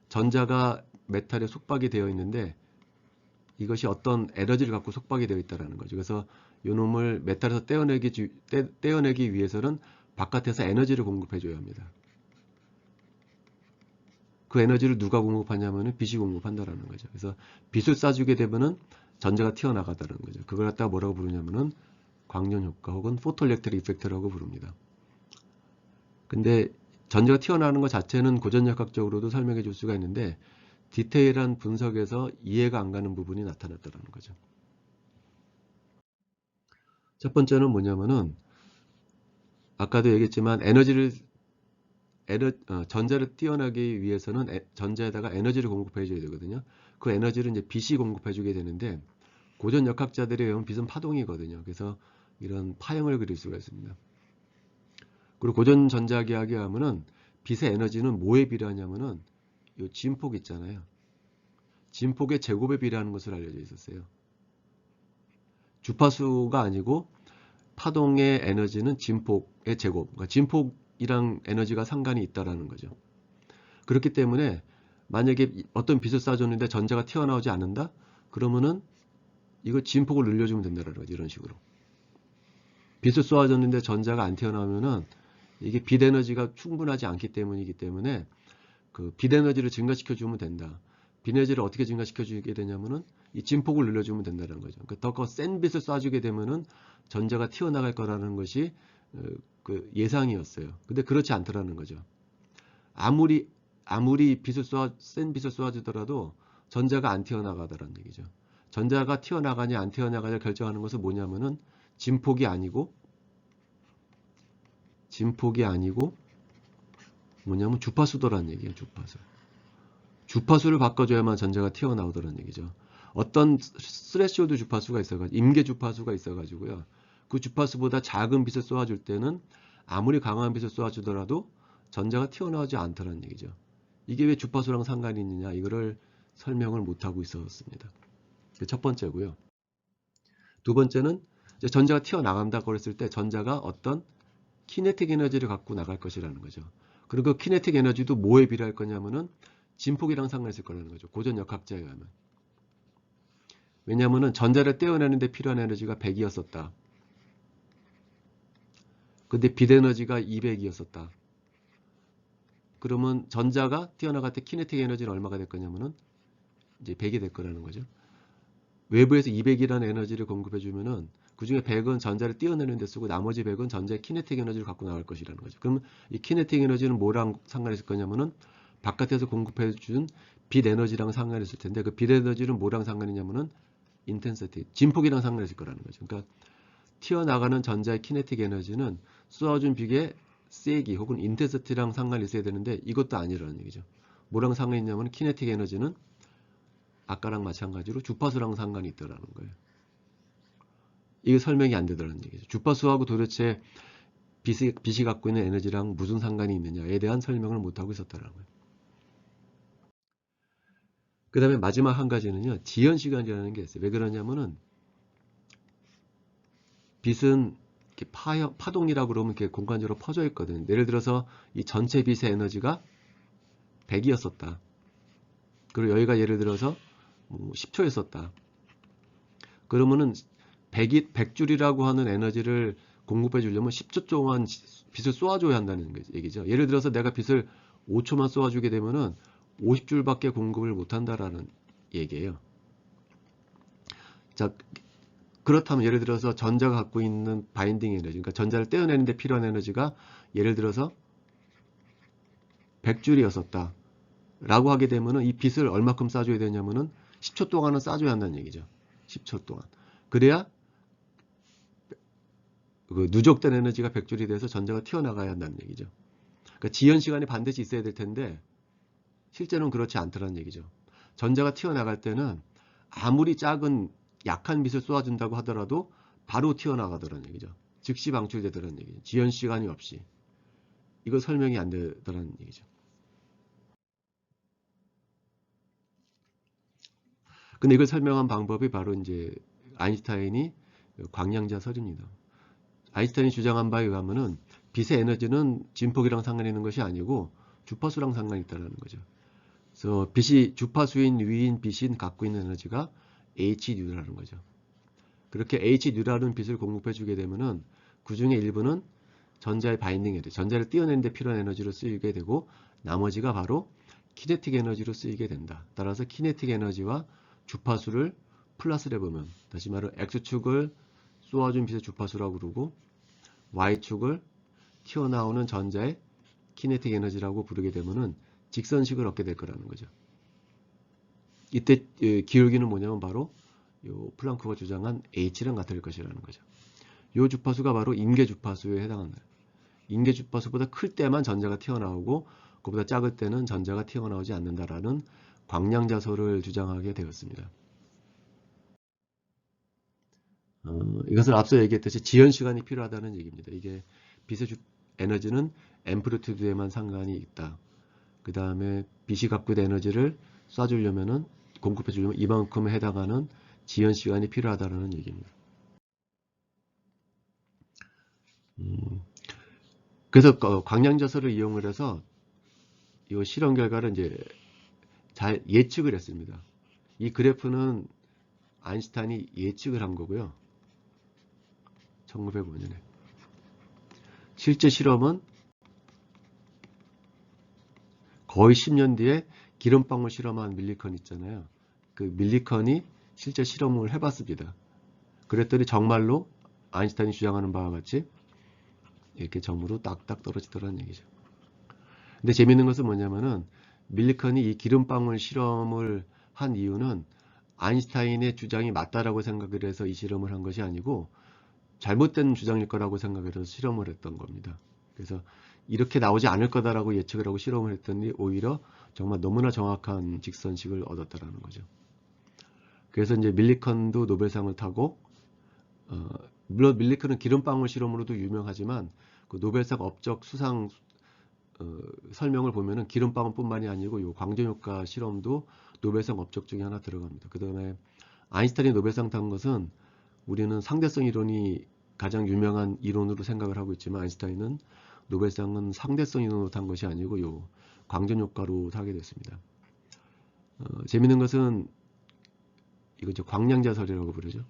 전자가 메탈에 속박이 되어 있는데 이것이 어떤 에너지를 갖고 속박이 되어 있다는 거죠. 그래서 이놈을 메탈에서 떼어내기 위해서는 바깥에서 에너지를 공급해 줘야 합니다. 그 에너지를 누가 공급하냐면은 빛이 공급한다라는 거죠. 그래서 빛을 쏴주게 되면은 전자가 튀어나가다는 거죠. 그걸 갖다가 뭐라고 부르냐면은 광전 효과 혹은 포토일렉트릭 이펙트라고 부릅니다. 근데 전자가 튀어나오는 것 자체는 고전역학적으로도 설명해 줄 수가 있는데 디테일한 분석에서 이해가 안 가는 부분이 나타났다는 거죠. 첫 번째는 뭐냐면은 아까도 얘기했지만 전자를 띄어나기 위해서는 전자에다가 에너지를 공급해 줘야 되거든요. 그 에너지를 이제 빛이 공급해 주게 되는데 고전 역학자들에 의하면 빛은 파동이거든요. 그래서 이런 파형을 그릴 수가 있습니다. 그리고 고전 전자기하게 하면은 빛의 에너지는 뭐에 비례하냐면은 이 진폭 있잖아요. 진폭의 제곱에 비례하는 것으로 알려져 있었어요. 주파수가 아니고 파동의 에너지는 진폭의 제곱. 그러니까 진폭이랑 에너지가 상관이 있다라는 거죠. 그렇기 때문에 만약에 어떤 빛을 쏴줬는데 전자가 튀어나오지 않는다? 그러면은 이거 진폭을 늘려주면 된다는 거죠. 이런 식으로. 빛을 쏘아줬는데 전자가 안 튀어나오면은 이게 빛 에너지가 충분하지 않기 때문이기 때문에 그 빛 에너지를 증가시켜 주면 된다. 빛 에너지를 어떻게 증가시켜 주게 되냐면은 이 진폭을 늘려주면 된다는 거죠. 그러니까 더 센 빛을 쏴주게 되면은 전자가 튀어나갈 거라는 것이 그 예상이었어요. 근데 그렇지 않더라는 거죠. 아무리 센 빛을 쏘아주더라도 전자가 안 튀어나가더라는 얘기죠. 전자가 튀어나가냐 안 튀어나가냐 결정하는 것은 뭐냐면은 진폭이 아니고 뭐냐면 주파수더라는 얘기예요. 주파수를 바꿔줘야만 전자가 튀어나오더라는 얘기죠. 어떤 스레시홀드 주파수가 있어가지고 임계 주파수가 있어가지고요. 그 주파수보다 작은 빛을 쏘아줄 때는 아무리 강한 빛을 쏘아주더라도 전자가 튀어나오지 않더라는 얘기죠. 이게 왜 주파수랑 상관이 있느냐 이거를 설명을 못하고 있었습니다. 첫 번째고요. 두 번째는 이제 전자가 튀어나간다고 했을 때 전자가 어떤 키네틱 에너지를 갖고 나갈 것이라는 거죠. 그리고 그 키네틱 에너지도 뭐에 비례할 거냐면은 진폭이랑 상관있을 거라는 거죠. 고전 역학자에 의하면. 왜냐하면은 전자를 떼어내는데 필요한 에너지가 100이었었다. 근데 빛 에너지가 200이었었다. 그러면 전자가 튀어나갈 때 키네틱 에너지는 얼마가 될 거냐면은 이제 100이 될 거라는 거죠. 외부에서 200이라는 에너지를 공급해 주면은 그 중에 100은 전자를 띄어내는 데 쓰고 나머지 100은 전자의 키네틱 에너지를 갖고 나갈 것이라는 거죠. 그럼 이 키네틱 에너지는 뭐랑 상관이 있을 거냐면은 바깥에서 공급해 준 빛 에너지랑 상관이 있을 텐데 그 빛 에너지는 뭐랑 상관이 있냐면은 인텐시티, 진폭이랑 상관이 있을 거라는 거죠. 그러니까 튀어나가는 전자의 키네틱 에너지는 쏘아준 빛의 세기 혹은 인텐시티랑 상관이 있어야 되는데 이것도 아니라는 얘기죠. 뭐랑 상관이 있냐면 키네틱 에너지는 아까랑 마찬가지로 주파수랑 상관이 있더라는 거예요. 이게 설명이 안 되더라는 얘기죠. 주파수하고 도대체 빛이 갖고 있는 에너지랑 무슨 상관이 있느냐에 대한 설명을 못하고 있었다는 거예요. 그 다음에 마지막 한 가지는요. 지연 시간이라는 게 있어요. 왜 그러냐면은 빛은 이렇게 파동이라고 그러면 이렇게 공간적으로 퍼져 있거든요. 예를 들어서 이 전체 빛의 에너지가 100이었었다. 그리고 여기가 예를 들어서 10초였었다. 그러면은 100줄이라고 하는 에너지를 공급해 주려면 10초 동안 빛을 쏘아줘야 한다는 얘기죠. 예를 들어서 내가 빛을 5초만 쏘아주게 되면은 50줄밖에 공급을 못 한다라는 얘기예요. 자, 그렇다면 예를 들어서 전자가 갖고 있는 바인딩 에너지, 그러니까 전자를 떼어내는데 필요한 에너지가 예를 들어서 100줄이었었다. 라고 하게 되면은 이 빛을 얼마큼 쏴줘야 되냐면은 10초 동안은 쏴줘야 한다는 얘기죠. 10초 동안. 그래야 그 누적된 에너지가 100줄이 돼서 전자가 튀어나가야 한다는 얘기죠. 그러니까 지연 시간이 반드시 있어야 될 텐데 실제로는 그렇지 않더라는 얘기죠. 전자가 튀어나갈 때는 아무리 작은 약한 빛을 쏘아준다고 하더라도 바로 튀어나가더라는 얘기죠. 즉시 방출되더라는 얘기죠. 지연 시간이 없이. 이거 설명이 안 되더라는 얘기죠. 근데 이걸 설명한 방법이 바로 이제 아인슈타인이 광량자설입니다. 아인슈타인이 주장한 바에 의하면은 빛의 에너지는 진폭이랑 상관이 있는 것이 아니고 주파수랑 상관이 있다는 거죠. 그래서 빛이 주파수인 위인 빛이 갖고 있는 에너지가 h뉴라는 거죠. 그렇게 h뉴라는 빛을 공급해 주게 되면은 그 중에 일부는 전자의 바인딩 에너지, 전자를 띄어내는 데 필요한 에너지로 쓰이게 되고 나머지가 바로 키네틱 에너지로 쓰이게 된다. 따라서 키네틱 에너지와 주파수를 플러스를 해보면 다시 말해 x축을 쏘아준 빛의 주파수라고 부르고 y축을 튀어나오는 전자의 키네틱 에너지라고 부르게 되면은 직선식을 얻게 될 거라는 거죠. 이때 기울기는 뭐냐면 바로 요 플랑크가 주장한 h랑 같을 것이라는 거죠. 요 주파수가 바로 임계 주파수에 해당한다. 임계 주파수보다 클 때만 전자가 튀어나오고 그보다 작을 때는 전자가 튀어나오지 않는다라는 광량자설을 주장하게 되었습니다. 이것은 앞서 얘기했듯이 지연 시간이 필요하다는 얘기입니다. 이게 빛의 에너지는 앰플리튜드에만 상관이 있다. 그 다음에 빛이 갖고 있는 에너지를 쏴주려면은 공급해 주려면 이만큼에 해당하는 지연 시간이 필요하다는 얘기입니다. 그래서 광량자설을 이용을 해서 이 실험 결과를 이제 잘 예측을 했습니다. 이 그래프는 아인슈타인이 예측을 한 거고요. 1905년에. 실제 실험은 거의 10년 뒤에 기름방울 실험한 밀리컨 있잖아요. 그 밀리컨이 실제 실험을 해봤습니다. 그랬더니 정말로 아인슈타인이 주장하는 바와 같이 이렇게 점으로 딱딱 떨어지더라는 얘기죠. 근데 재밌는 것은 뭐냐면은 밀리컨이 이 기름방울 실험을 한 이유는 아인슈타인의 주장이 맞다라고 생각을 해서 이 실험을 한 것이 아니고 잘못된 주장일 거라고 생각을 해서 실험을 했던 겁니다. 그래서 이렇게 나오지 않을 거다라고 예측을 하고 실험을 했더니 오히려 정말 너무나 정확한 직선식을 얻었다라는 거죠. 그래서 이제 밀리컨도 노벨상을 타고 물론 밀리컨은 기름방울 실험으로도 유명하지만 그 노벨상 업적 수상 설명을 보면은 기름방울뿐만이 아니고 요 광전효과 실험도 노벨상 업적 중에 하나 들어갑니다. 그 다음에 아인슈타인이 노벨상 탄 것은 우리는 상대성 이론이 가장 유명한 이론으로 생각을 하고 있지만 아인슈타인은 노벨상은 상대성 이론으로 탄 것이 아니고 요 광전효과로 타게 됐습니다. 재밌는 것은 이거 이제 광량자설이라고 부르죠.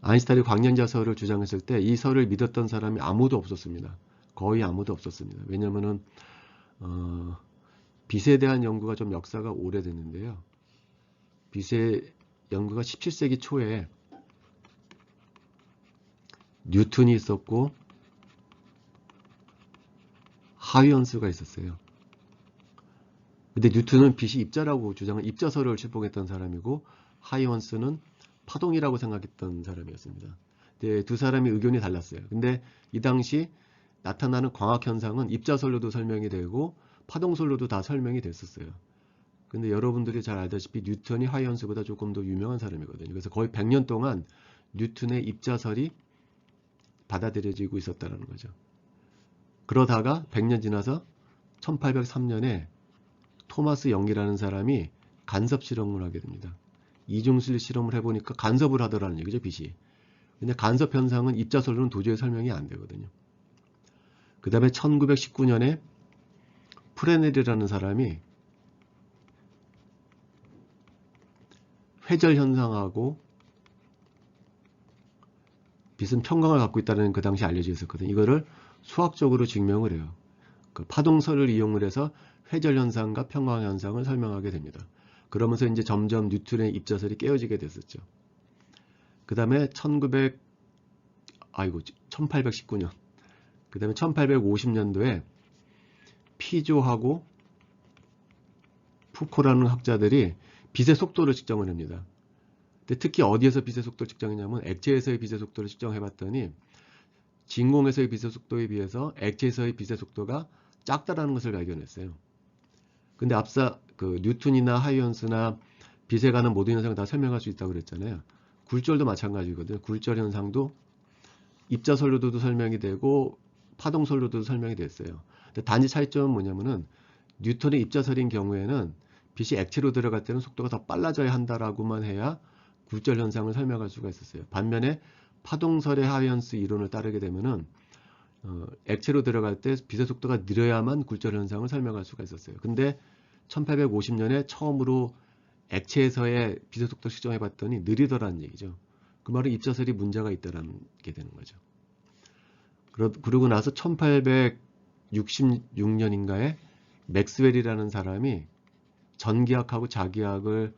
아인슈타인이 광량자설을 주장했을 때 이 설을 믿었던 사람이 아무도 없었습니다. 거의 아무도 없었습니다. 왜냐면은 빛에 대한 연구가 좀 역사가 오래됐는데요. 빛의 연구가 17세기 초에 뉴턴이 있었고 하이언스가 있었어요. 근데 뉴턴은 빛이 입자라고 주장한 입자설을 출범했던 사람이고 하이언스는 파동이라고 생각했던 사람이었습니다. 근데 두 사람이 의견이 달랐어요. 근데 이 당시 나타나는 광학 현상은 입자설로도 설명이 되고 파동설로도 다 설명이 됐었어요. 근데 여러분들이 잘 알다시피 뉴턴이 하이언스보다 조금 더 유명한 사람이거든요. 그래서 거의 100년 동안 뉴턴의 입자설이 받아들여지고 있었다는 거죠. 그러다가 100년 지나서 1803년에 토마스 영이라는 사람이 간섭 실험을 하게 됩니다. 이중실 실험을 해보니까 간섭을 하더라는 얘기죠, 빛이. 근데 간섭 현상은 입자설로는 도저히 설명이 안 되거든요. 그 다음에 1919년에 프레넬이라는 사람이 회절 현상하고 빛은 평광을 갖고 있다는 그 당시 알려져 있었거든요. 이거를 수학적으로 증명을 해요. 그 파동설을 이용을 해서 회절 현상과 평광 현상을 설명하게 됩니다. 그러면서 이제 점점 뉴턴의 입자설이 깨어지게 됐었죠. 그 다음에 1819년. 그 다음에 1850년도에 피조하고 푸코라는 학자들이 빛의 속도를 측정을 합니다. 근데 특히 어디에서 빛의 속도를 측정했냐면 액체에서의 빛의 속도를 측정해봤더니 진공에서의 빛의 속도에 비해서 액체에서의 빛의 속도가 작다라는 것을 발견했어요. 근데 앞서 그 뉴턴이나 하이언스나 빛에 관한 모든 현상을 다 설명할 수 있다고 그랬잖아요. 굴절도 마찬가지거든요. 굴절 현상도 입자설로도 설명이 되고 파동설로도 설명이 됐어요. 근데 단지 차이점은 뭐냐면은 뉴턴의 입자설인 경우에는 빛이 액체로 들어갈 때는 속도가 더 빨라져야 한다라고만 해야 굴절 현상을 설명할 수가 있었어요. 반면에 파동설의 하이언스 이론을 따르게 되면은 액체로 들어갈 때 빛의 속도가 느려야만 굴절 현상을 설명할 수가 있었어요. 근데 1850년에 처음으로 액체에서의 빛의 속도를 측정해 봤더니 느리더라는 얘기죠. 그 말은 입자설이 문제가 있다라는 게 되는 거죠. 그러고 나서 1866년인가에 맥스웰이라는 사람이 전기학하고 자기학을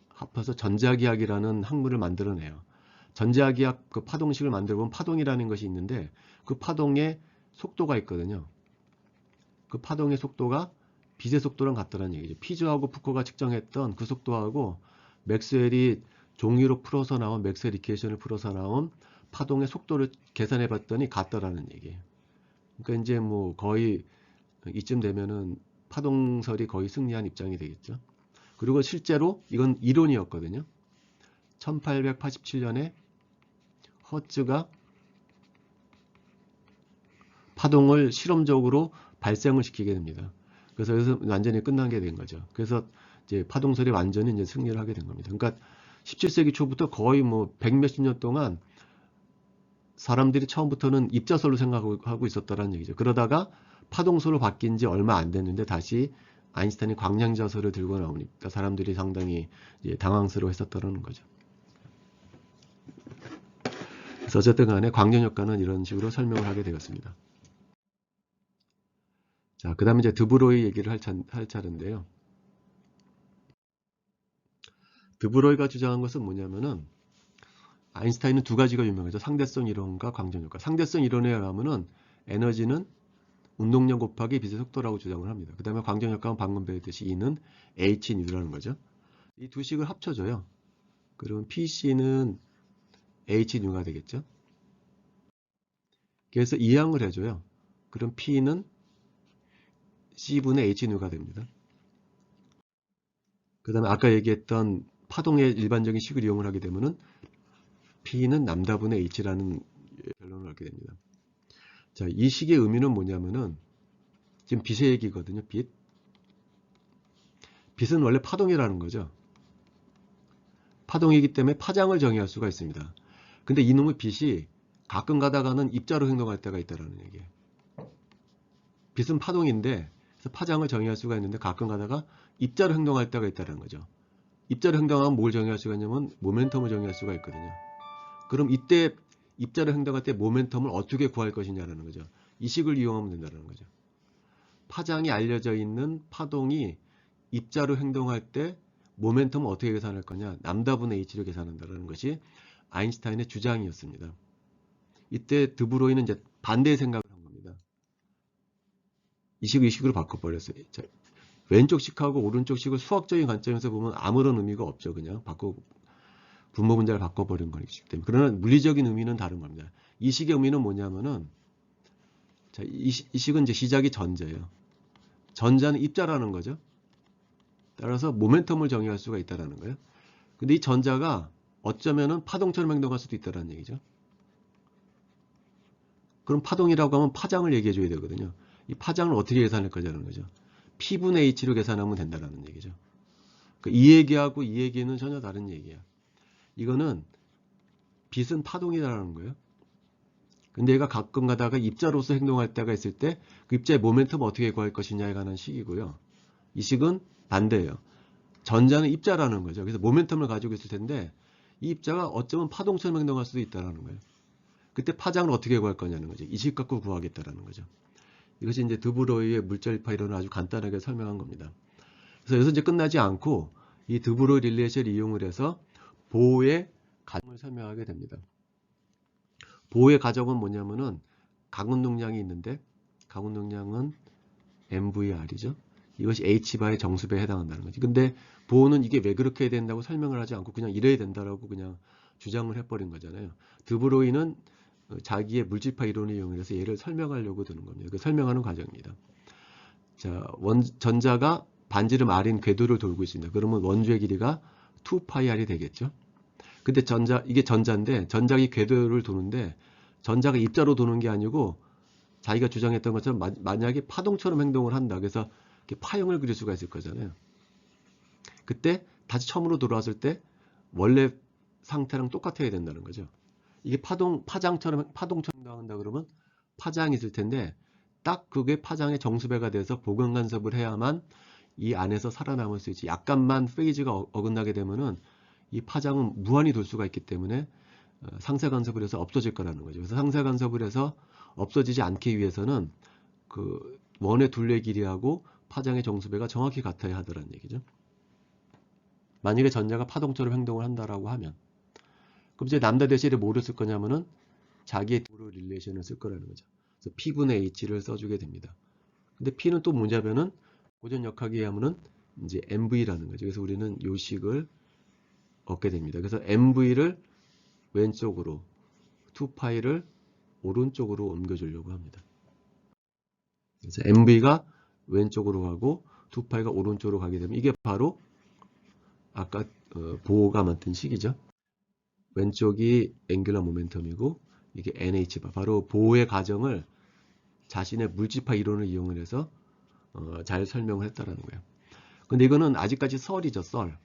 합해서 전자기학이라는 학문을 만들어내요. 전자기학 그 파동식을 만들어 보면 파동이라는 것이 있는데 그 파동의 속도가 있거든요. 그 파동의 속도가 빛의 속도랑 같다는 얘기죠. 피조하고 푸코가 측정했던 그 속도하고 맥스웰이 종이로 풀어서 나온 맥스웰 이퀘이션을 풀어서 나온 파동의 속도를 계산해 봤더니 같다라는 얘기예요. 그러니까 이제 뭐 거의 이쯤 되면은 파동설이 거의 승리한 입장이 되겠죠. 그리고 실제로 이건 이론이었거든요. 1887년에 허츠가 파동을 실험적으로 발생을 시키게 됩니다. 그래서 여기서 완전히 끝난 게 된 거죠. 그래서 이제 파동설이 완전히 이제 승리를 하게 된 겁니다. 그러니까 17세기 초부터 거의 뭐 100몇십 년 동안 사람들이 처음부터는 입자설로 생각하고 있었다는 얘기죠. 그러다가 파동설로 바뀐 지 얼마 안 됐는데 다시 아인슈타인이 광량자설을 들고 나오니까 사람들이 상당히 이제 당황스러워 했었다는 거죠. 그래서 어쨌든 간에 광전효과는 이런 식으로 설명을 하게 되었습니다. 자, 그 다음에 이제 드브로이 얘기를 할 차례인데요. 드브로이가 주장한 것은 뭐냐면은 아인슈타인은 두 가지가 유명하죠. 상대성 이론과 광전효과. 상대성 이론에 의하면은 에너지는 운동량 곱하기 빛의 속도라고 주장을 합니다. 그 다음에 광전효과는 방금 배웠듯이 E는 h N라는 거죠. 이 두 식을 합쳐줘요. 그러면 PC는 h N가 되겠죠. 그래서 이항을 해줘요. 그럼 P는 C분의 h N가 됩니다. 그 다음에 아까 얘기했던 파동의 일반적인 식을 이용을 하게 되면은 P는 람다분의 H라는 결론을 얻게 됩니다. 자, 이 식의 의미는 뭐냐면은 지금 빛의 얘기거든요. 빛. 빛은 원래 파동이라는 거죠. 파동이기 때문에 파장을 정의할 수가 있습니다. 근데 이놈의 빛이 가끔 가다가는 입자로 행동할 때가 있다라는 얘기예요. 빛은 파동인데 그래서 파장을 정의할 수가 있는데 가끔 가다가 입자로 행동할 때가 있다는 거죠. 입자로 행동하면 뭘 정의할 수가 있냐면 모멘텀을 정의할 수가 있거든요. 그럼 이때 입자로 행동할 때 모멘텀을 어떻게 구할 것이냐라는 거죠. 이 식을 이용하면 된다는 거죠. 파장이 알려져 있는 파동이 입자로 행동할 때 모멘텀을 어떻게 계산할 거냐? 람다분의 h로 계산한다는 것이 아인슈타인의 주장이었습니다. 이때 드브로이는 이제 반대의 생각을 한 겁니다. 이 식으로 바꿔버렸어요. 자, 왼쪽 식하고 오른쪽 식을 수학적인 관점에서 보면 아무런 의미가 없죠. 그냥 분모 분자를 바꿔버린 거기 때문에. 그러나 물리적인 의미는 다른 겁니다. 이 식의 의미는 뭐냐면은, 자, 이 식은 이제 시작이 전자예요. 전자는 입자라는 거죠. 따라서 모멘텀을 정의할 수가 있다라는 거예요. 근데 이 전자가 어쩌면은 파동처럼 행동할 수도 있다는 얘기죠. 그럼 파동이라고 하면 파장을 얘기해 줘야 되거든요. 이 파장을 어떻게 계산할 거냐는 거죠. P분의 H로 계산하면 된다는 얘기죠. 이 얘기하고 이 얘기는 전혀 다른 얘기야. 이거는 빛은 파동이라는 거예요. 근데 얘가 가끔 가다가 입자로서 행동할 때가 있을 때 그 입자의 모멘텀을 어떻게 구할 것이냐에 관한 식이고요. 이 식은 반대예요. 전자는 입자라는 거죠. 그래서 모멘텀을 가지고 있을 텐데 이 입자가 어쩌면 파동처럼 행동할 수도 있다는 거예요. 그때 파장을 어떻게 구할 거냐는 거죠. 이 식 갖고 구하겠다라는 거죠. 이것이 이제 드브로이의 물질파 이론을 아주 간단하게 설명한 겁니다. 그래서 여기서 이제 끝나지 않고 이 드브로이 릴레이션을 이용을 해서 보호의 가정을 설명하게 됩니다. 보호의 가정은 뭐냐면은 강운 능량이 있는데 강운 능량은 MVR이죠. 이것이 H바의 정수배에 해당한다는 거지. 근데 보호는 이게 왜 그렇게 해야 된다고 설명을 하지 않고 그냥 이래야 된다라고 그냥 주장을 해버린 거잖아요. 드브로이는 자기의 물질파 이론을 이용해서 얘를 설명하려고 드는 겁니다. 그 설명하는 과정입니다. 자, 전자가 반지름 R인 궤도를 돌고 있습니다. 그러면 원주의 길이가 2πr이 되겠죠. 근데 이게 전자인데 전자가 궤도를 도는데 전자가 입자로 도는 게 아니고 자기가 주장했던 것처럼 만약에 파동처럼 행동을 한다. 그래서 이렇게 파형을 그릴 수가 있을 거잖아요. 그때 다시 처음으로 돌아왔을 때 원래 상태랑 똑같아야 된다는 거죠. 이게 파장처럼 행동한다 그러면 파장이 있을 텐데 딱 그게 파장의 정수배가 돼서 보강 간섭을 해야만 이 안에서 살아남을 수 있지. 약간만 페이즈가 어긋나게 되면은 이 파장은 무한히 돌 수가 있기 때문에 상쇄 간섭을 해서 없어질 거라는 거죠. 그래서 상쇄 간섭을 해서 없어지지 않기 위해서는 그 원의 둘레 길이하고 파장의 정수배가 정확히 같아야 하더라는 얘기죠. 만약에 전자가 파동처럼 행동을 한다라고 하면 그럼 이제 람다 대신에 뭐를 쓸 거냐면은 자기의 도로 릴레이션을 쓸 거라는 거죠. 그래서 P분의 H를 써주게 됩니다. 근데 P는 또 뭐냐면은 고전 역학에 의하면은 이제 MV라는 거죠. 그래서 우리는 요 식을 얻게 됩니다. 그래서 MV를 왼쪽으로 2파이를 오른쪽으로 옮겨주려고 합니다. 그래서 MV가 왼쪽으로 가고 2파이가 오른쪽으로 가게 되면 이게 바로 아까 보호가 만든 식이죠. 왼쪽이 앵귤러 모멘텀이고 이게 NH바 바로 보호의 과정을 자신의 물질파 이론을 이용을 해서 잘 설명을 했다라는 거예요. 근데 이거는 아직까지 썰이죠, 썰.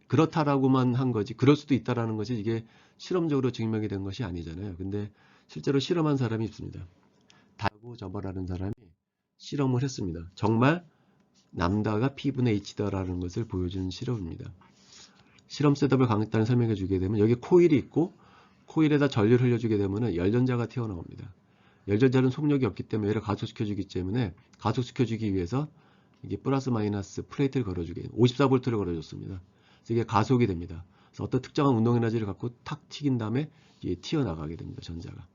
그렇다라고만 한 거지, 그럴 수도 있다라는 것이 이게 실험적으로 증명이 된 것이 아니잖아요. 근데 실제로 실험한 사람이 있습니다. 다고 저버라는 사람이 실험을 했습니다. 정말 람다가 P분의 H다라는 것을 보여주는 실험입니다. 실험 셋업을 간단히 설명해 주게 되면 여기 코일이 있고 코일에다 전류를 흘려주게 되면 열전자가 튀어나옵니다. 열전자는 속력이 없기 때문에 얘를 가속시켜주기 때문에 가속시켜주기 위해서 이게 플러스 마이너스 플레이트를 걸어주게 54V를 걸어줬습니다. 그래서 이게 가속이 됩니다. 그래서 어떤 특정한 운동 에너지를 갖고 탁 튀긴 다음에 이게 튀어나가게 됩니다. 전자가.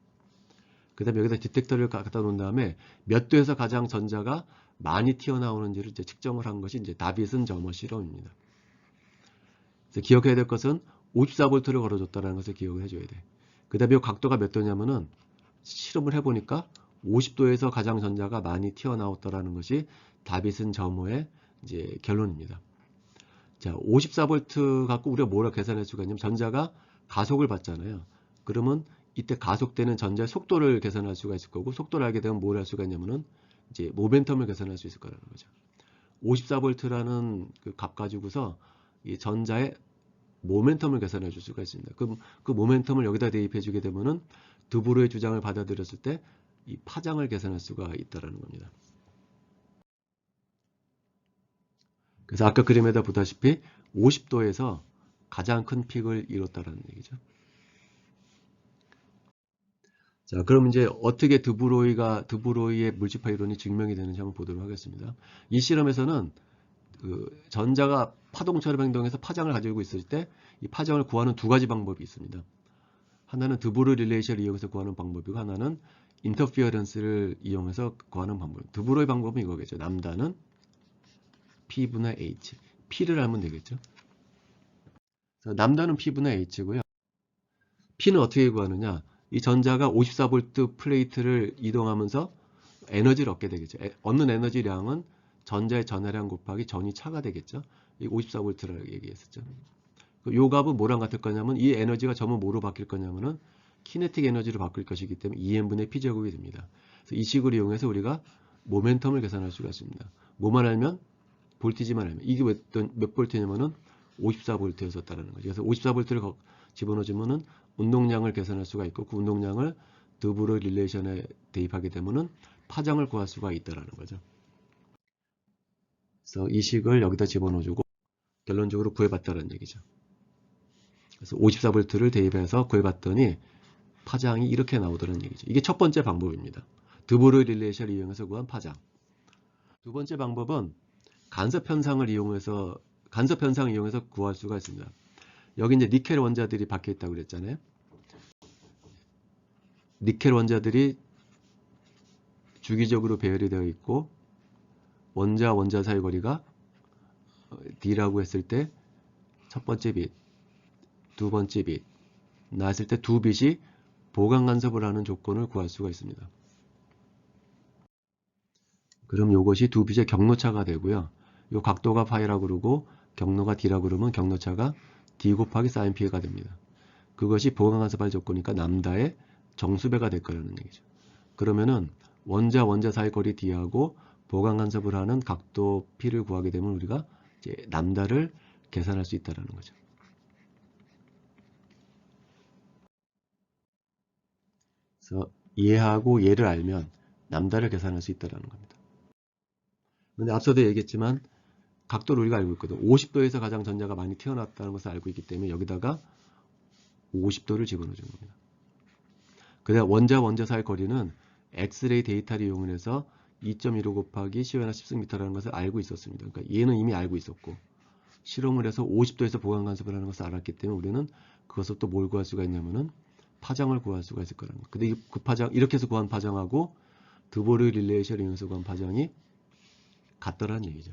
그 다음에 여기다 디텍터를 갖다 놓은 다음에 몇 도에서 가장 전자가 많이 튀어나오는지를 이제 측정을 한 것이 이제 다빗슨 저머 실험입니다. 그래서 기억해야 될 것은 54V를 걸어줬다는 것을 기억을 해줘야 돼. 그 다음에 이 각도가 몇 도냐면은 실험을 해보니까 50도에서 가장 전자가 많이 튀어나왔다라는 것이 다빗슨 저머의 이제 결론입니다. 자, 54V 갖고 우리가 뭐라 계산할 수가 있냐면 전자가 가속을 받잖아요. 그러면 이때 가속되는 전자의 속도를 계산할 수가 있을 거고 속도를 알게 되면 뭘 할 수가 있냐면은 이제 모멘텀을 계산할 수 있을 거라는 거죠. 54V라는 그 값 가지고서 이 전자의 모멘텀을 계산해 줄 수가 있습니다. 그럼 그 모멘텀을 여기다 대입해 주게 되면은 드브로의 주장을 받아들였을 때 이 파장을 계산할 수가 있다라는 겁니다. 그래서 아까 그림에다 보다시피 50도에서 가장 큰 픽을 이뤘다라는 얘기죠. 자, 그럼 이제 어떻게 드브로이의 물질파 이론이 증명이 되는지 한번 보도록 하겠습니다. 이 실험에서는 그 전자가 파동처럼 행동해서 파장을 가지고 있을 때 이 파장을 구하는 두 가지 방법이 있습니다. 하나는 드보르 릴레이션을 이용해서 구하는 방법이고 하나는 인터피어런스를 이용해서 구하는 방법. 드보르의 방법은 이거겠죠. 람다는 P분의 H. P를 알면 되겠죠. 그래서 람다는 P분의 H고요. P는 어떻게 구하느냐? 이 전자가 54V 플레이트를 이동하면서 에너지를 얻게 되겠죠. 얻는 에너지량은 전자의 전하량 곱하기 전이 차가 되겠죠. 이 54V라고 얘기했었죠. 요 값은 뭐랑 같을 거냐면 이 에너지가 전부 뭐로 바뀔 거냐면은 키네틱 에너지로 바뀔 것이기 때문에 2n분의 P제곱이 됩니다. 그래서 이 식을 이용해서 우리가 모멘텀을 계산할 수가 있습니다. 뭐만 알면 볼티지만 알면 이게 몇 볼트냐면은 54V였었다는 거죠. 그래서 54V를 집어넣어주면은 운동량을 계산할 수가 있고 그 운동량을 드보르 릴레이션에 대입하게 되면은 파장을 구할 수가 있다라는 거죠. 그래서 이 식을 여기다 집어넣어주고 결론적으로 구해봤다는 얘기죠. 그래서 54V를 대입해서 구해봤더니 파장이 이렇게 나오더라는 얘기죠. 이게 첫 번째 방법입니다. 드보르 릴레이션을 이용해서 구한 파장. 두 번째 방법은 간섭 현상을 이용해서 구할 수가 있습니다. 여기 이제 니켈 원자들이 박혀 있다고 그랬잖아요. 니켈 원자들이 주기적으로 배열이 되어 있고 원자 사이 거리가 D라고 했을 때 첫 번째 빛, 두 번째 빛 나왔을 때 두 빛이 보강 간섭을 하는 조건을 구할 수가 있습니다. 그럼 이것이 두 빛의 경로차가 되고요. 이 각도가 파이라고 그러고 경로가 D라고 그러면 경로차가 D 곱하기 사인 P가 됩니다. 그것이 보강 간섭할 조건이니까 람다의 정수배가 될 거라는 얘기죠. 그러면은 원자 사이 거리 D하고 보강 간섭을 하는 각도 P를 구하게 되면 우리가 이제 람다를 계산할 수 있다는 거죠. 그래서 얘하고 얘를 알면 람다를 계산할 수 있다는 겁니다. 근데 앞서도 얘기했지만 각도를 우리가 알고 있거든. 50도에서 가장 전자가 많이 튀어나왔다는 것을 알고 있기 때문에 여기다가 50도를 집어넣어 준 겁니다. 그다음 원자 사이 거리는 엑스레이 데이터를 이용해서 2.15 곱하기 10의 10승미터라는 것을 알고 있었습니다. 그러니까 얘는 이미 알고 있었고 실험을 해서 50도에서 보강 간섭을 하는 것을 알았기 때문에 우리는 그것을 또 뭘 구할 수가 있냐면은 파장을 구할 수가 있을 거라는 거예요. 근데 그 파장 이렇게 해서 구한 파장하고 드보르 릴레이션을 이용해서 구한 파장이 같더라는 얘기죠.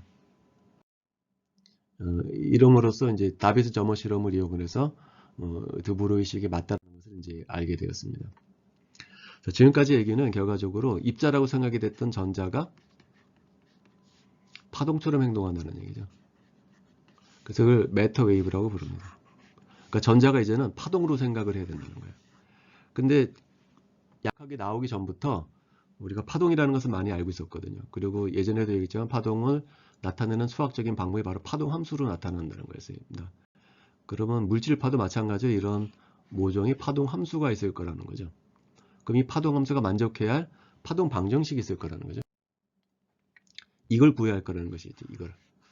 이름으로써 이제 다비스 점머 실험을 이용해서 드보르의 식이 맞다는 것을 이제 알게 되었습니다. 자, 지금까지 얘기는 결과적으로 입자라고 생각이 됐던 전자가 파동처럼 행동한다는 얘기죠. 그래서 그걸 매터 웨이브라고 부릅니다. 그러니까 전자가 이제는 파동으로 생각을 해야 된다는 거예요. 근데 약하게 나오기 전부터 우리가 파동이라는 것을 많이 알고 있었거든요. 그리고 예전에도 얘기했지만 파동을 나타내는 수학적인 방법이 바로 파동 함수로 나타난다는 거였습니다. 그러면 물질파도 마찬가지로 이런 모종의 파동 함수가 있을 거라는 거죠. 그럼 이 파동 함수가 만족해야 할 파동 방정식이 있을 거라는 거죠. 이걸 구해야 할 거라는 것이죠.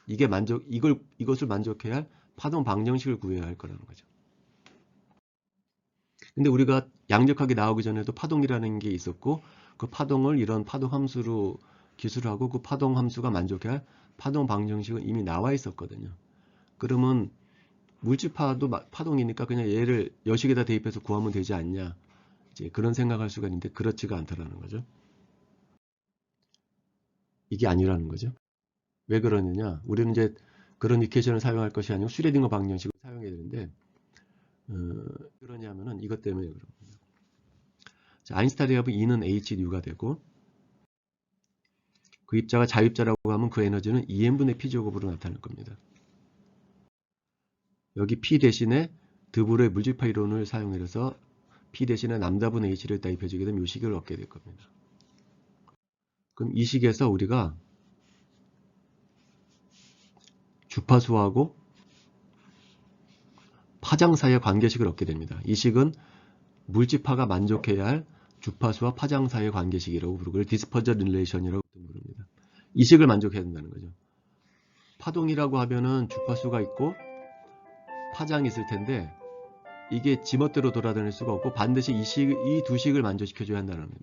이것을 만족해야 할 파동 방정식을 구해야 할 거라는 거죠. 근데 우리가 양력학이 나오기 전에도 파동이라는 게 있었고 그 파동을 이런 파동 함수로 기술하고 그 파동 함수가 만족해야 할 파동 방정식은 이미 나와 있었거든요. 그러면 물질파도 파동이니까 그냥 얘를 여식에다 대입해서 구하면 되지 않냐. 이제 그런 생각할 수가 있는데 그렇지가 않다라는 거죠. 이게 아니라는 거죠. 왜 그러느냐? 우리는 이제 그런 이퀘이션을 사용할 것이 아니고 슈레딩거 방정식을 사용해야 되는데 그러냐면은 이것 때문에 그런 겁니다. 자, 아인슈타인의 합은 E는 hν 가 되고 그 입자가 자유입자라고 하면 그 에너지는 2n분의 P제곱으로 나타날 겁니다. 여기 P 대신에 드보르의 물질파 이론을 사용해서 P 대신에 람다분의 H를 대입해주게 되면 이 식을 얻게 될 겁니다. 그럼 이 식에서 우리가 주파수하고 파장 사이의 관계식을 얻게 됩니다. 이 식은 물질파가 만족해야 할 주파수와 파장 사이의 관계식이라고 부르고 그걸 디스퍼전 릴레이션이라고 부릅니다. 이 식을 만족해야 된다는 거죠. 파동이라고 하면은 주파수가 있고 파장이 있을 텐데 이게 지멋대로 돌아다닐 수가 없고 반드시 이 두 식을 만족시켜줘야 한다는 거예요.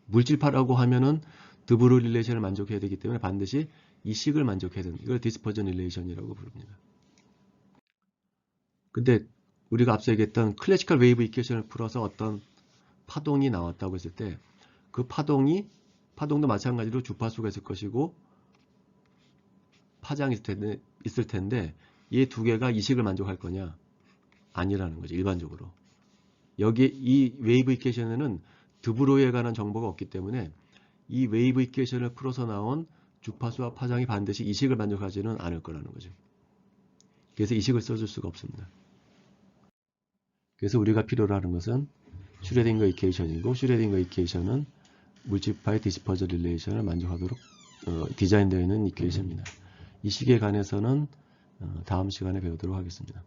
물질파라고 하면은 드보르 릴레이션을 만족해야 되기 때문에 반드시 이 식을 만족해야 된다. 이걸 디스퍼전 릴레이션이라고 부릅니다. 근데 우리가 앞서 얘기했던 클래시컬 웨이브 이퀘이션을 풀어서 어떤 파동이 나왔다고 했을 때 그 파동도 마찬가지로 주파수가 있을 것이고 파장이 있을 텐데 이 두 개가 이식을 만족할 거냐? 아니라는 거죠. 일반적으로. 여기 이 웨이브 이퀘이션에는 드브로이에 관한 정보가 없기 때문에 이 웨이브 이퀘이션을 풀어서 나온 주파수와 파장이 반드시 이식을 만족하지는 않을 거라는 거죠. 그래서 이식을 써줄 수가 없습니다. 그래서 우리가 필요로 하는 것은 슈레딩거 이퀘이션이고 슈레딩거 이퀘이션은 물집파의 디스퍼전 릴레이션을 만족하도록 디자인되어 있는 이퀘이션입니다. 이 식에 관해서는 다음 시간에 배우도록 하겠습니다.